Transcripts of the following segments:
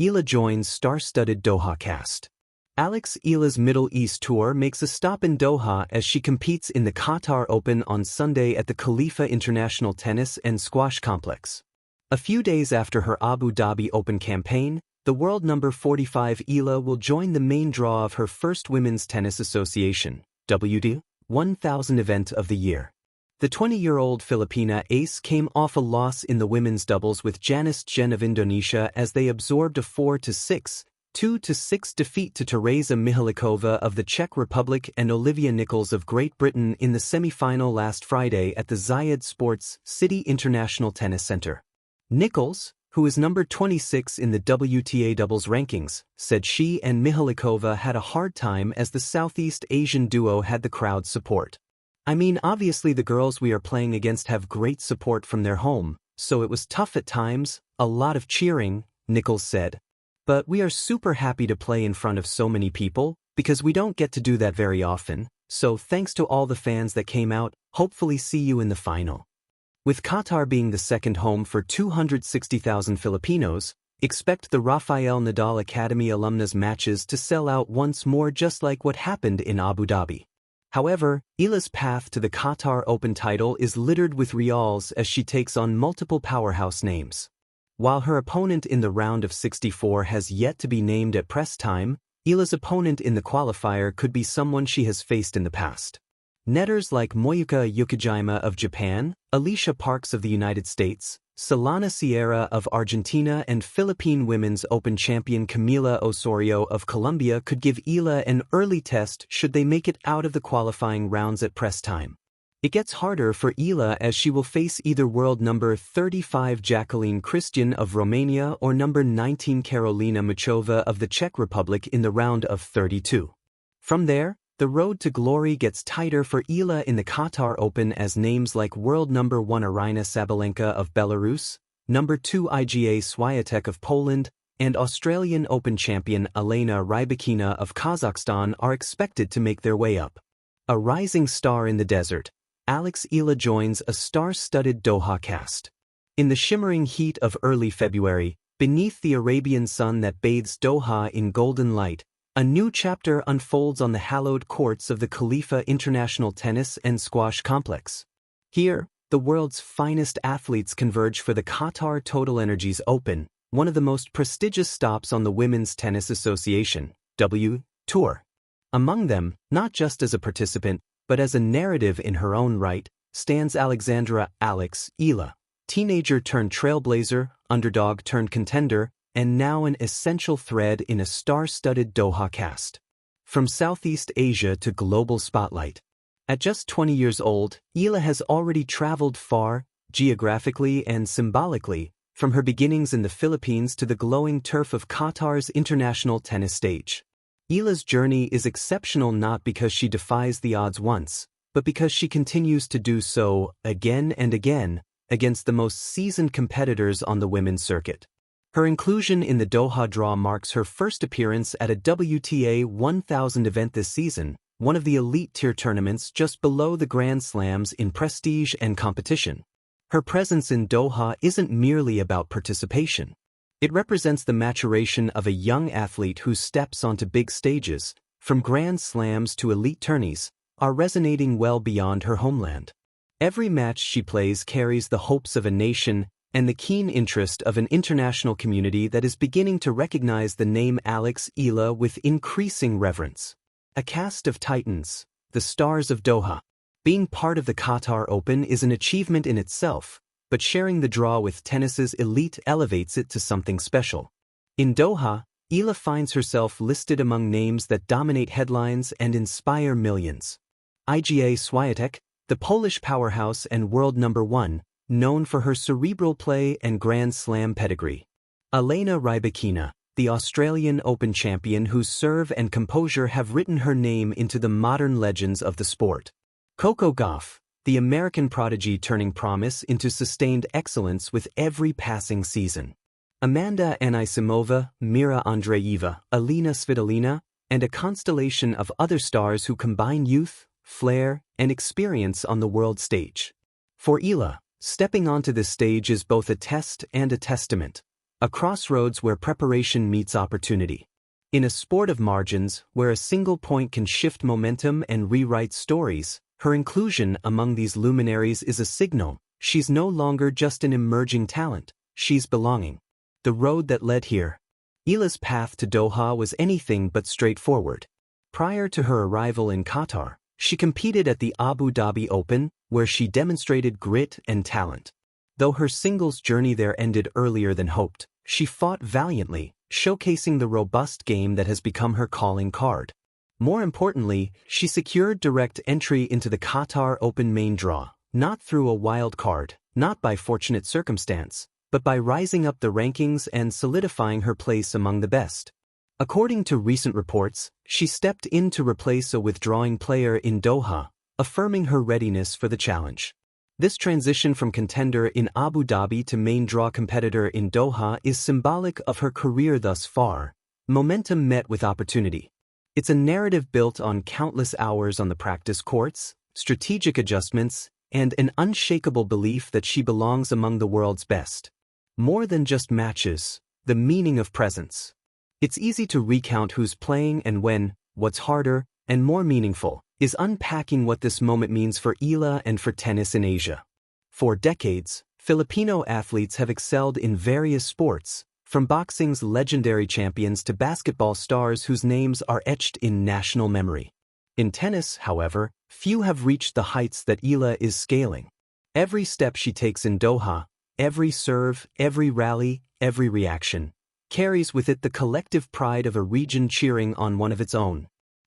Eala joins star-studded Doha cast. Eala's Middle East tour makes a stop in Doha as she competes in the Qatar Open on Sunday at the Khalifa International Tennis and Squash Complex. A few days after her Abu Dhabi Open campaign, the world number 45 Eala will join the main draw of her first Women's Tennis Association (WTA) 1000 event of the year. The 20-year-old Filipina ace came off a loss in the women's doubles with Janice Chen of Indonesia as they absorbed a 4-6, 2-6 defeat to Teresa Mihalikova of the Czech Republic and Olivia Nichols of Great Britain in the semi-final last Friday at the Zayed Sports City International Tennis Center. Nichols, who is number 26 in the WTA doubles rankings, said she and Mihalikova had a hard time as the Southeast Asian duo had the crowd's support. "I mean, obviously the girls we are playing against have great support from their home, so it was tough at times, a lot of cheering," Nichols said. "But we are super happy to play in front of so many people, because we don't get to do that very often, so thanks to all the fans that came out, hopefully see you in the final." With Qatar being the second home for 260,000 Filipinos, expect the Rafael Nadal Academy alumnus matches to sell out once more, just like what happened in Abu Dhabi. However, Eala's path to the Qatar Open title is littered with reals as she takes on multiple powerhouse names. While her opponent in the round of 64 has yet to be named at press time, Eala's opponent in the qualifier could be someone she has faced in the past. Netters like Moyuka Yukijima of Japan, Alicia Parks of the United States, Solana Sierra of Argentina and Philippine Women's Open champion Camila Osorio of Colombia could give Eala an early test should they make it out of the qualifying rounds at press time. It gets harder for Eala as she will face either world number 35 Jacqueline Christian of Romania or number 19 Karolina Muchova of the Czech Republic in the round of 32. From there, the road to glory gets tighter for Eala in the Qatar Open as names like world number 1 Aryna Sabalenka of Belarus, number 2 Iga Swiatek of Poland, and Australian Open champion Elena Rybakina of Kazakhstan are expected to make their way up. A rising star in the desert, Eala joins a star-studded Doha cast. In the shimmering heat of early February, beneath the Arabian sun that bathes Doha in golden light, a new chapter unfolds on the hallowed courts of the Khalifa International Tennis and Squash Complex. Here, the world's finest athletes converge for the Qatar TotalEnergies Open, one of the most prestigious stops on the Women's Tennis Association (WTA) Tour. Among them, not just as a participant, but as a narrative in her own right, stands Alexandra Eala, teenager-turned-trailblazer, underdog-turned-contender, and now an essential thread in a star-studded Doha cast. From Southeast Asia to global spotlight. At just 20 years old, Eala has already traveled far, geographically and symbolically, from her beginnings in the Philippines to the glowing turf of Qatar's international tennis stage. Eala's journey is exceptional not because she defies the odds once, but because she continues to do so, again and again, against the most seasoned competitors on the women's circuit. Her inclusion in the Doha draw marks her first appearance at a WTA 1000 event this season, one of the elite-tier tournaments just below the Grand Slams in prestige and competition. Her presence in Doha isn't merely about participation. It represents the maturation of a young athlete whose steps onto big stages, from Grand Slams to elite tourneys, are resonating well beyond her homeland. Every match she plays carries the hopes of a nation and the keen interest of an international community that is beginning to recognize the name Eala with increasing reverence. A cast of titans, the stars of Doha. Being part of the Qatar Open is an achievement in itself, but sharing the draw with tennis's elite elevates it to something special. In Doha, Eala finds herself listed among names that dominate headlines and inspire millions. Iga Swiatek, the Polish powerhouse and world number 1, known for her cerebral play and Grand Slam pedigree. Elena Rybakina, the Australian Open champion whose serve and composure have written her name into the modern legends of the sport. Coco Gauff, the American prodigy turning promise into sustained excellence with every passing season. Amanda Anisimova, Mira Andreeva, Alina Svitolina, and a constellation of other stars who combine youth, flair, and experience on the world stage. For Eala, stepping onto this stage is both a test and a testament. A crossroads where preparation meets opportunity. In a sport of margins, where a single point can shift momentum and rewrite stories, her inclusion among these luminaries is a signal. She's no longer just an emerging talent, she's belonging. The road that led here. Eala's path to Doha was anything but straightforward. Prior to her arrival in Qatar, she competed at the Abu Dhabi Open, where she demonstrated grit and talent. Though her singles journey there ended earlier than hoped, she fought valiantly, showcasing the robust game that has become her calling card. More importantly, she secured direct entry into the Qatar Open main draw, not through a wild card, not by fortunate circumstance, but by rising up the rankings and solidifying her place among the best. According to recent reports, she stepped in to replace a withdrawing player in Doha, affirming her readiness for the challenge. This transition from contender in Abu Dhabi to main draw competitor in Doha is symbolic of her career thus far, momentum met with opportunity. It's a narrative built on countless hours on the practice courts, strategic adjustments, and an unshakable belief that she belongs among the world's best. More than just matches, the meaning of presence. It's easy to recount who's playing and when. What's harder, and more meaningful, is unpacking what this moment means for Eala and for tennis in Asia. For decades, Filipino athletes have excelled in various sports, from boxing's legendary champions to basketball stars whose names are etched in national memory. In tennis, however, few have reached the heights that Eala is scaling. Every step she takes in Doha, every serve, every rally, every reaction, carries with it the collective pride of a region cheering on one of its own.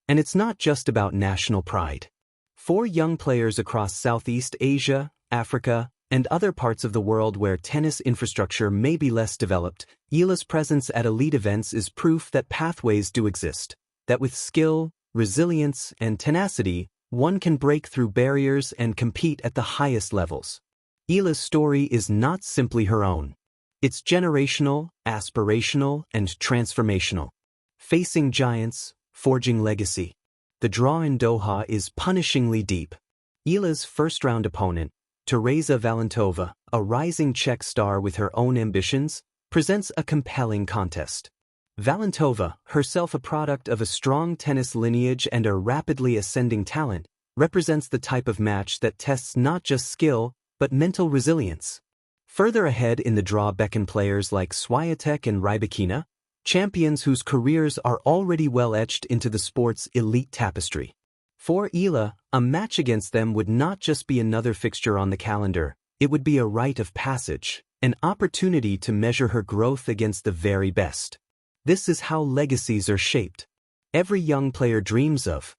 And it's not just about national pride. For young players across Southeast Asia, Africa, and other parts of the world where tennis infrastructure may be less developed, Eala's presence at elite events is proof that pathways do exist, that with skill, resilience, and tenacity, one can break through barriers and compete at the highest levels. Eala's story is not simply her own. It's generational, aspirational, and transformational. Facing giants, forging legacy. The draw in Doha is punishingly deep. Eala's first-round opponent, Teresa Valentova, a rising Czech star with her own ambitions, presents a compelling contest. Valentova, herself a product of a strong tennis lineage and a rapidly ascending talent, represents the type of match that tests not just skill, but mental resilience. Further ahead in the draw beckon players like Swiatek and Rybakina, champions whose careers are already well etched into the sport's elite tapestry. For Eala, a match against them would not just be another fixture on the calendar, it would be a rite of passage, an opportunity to measure her growth against the very best. This is how legacies are shaped. Every young player dreams of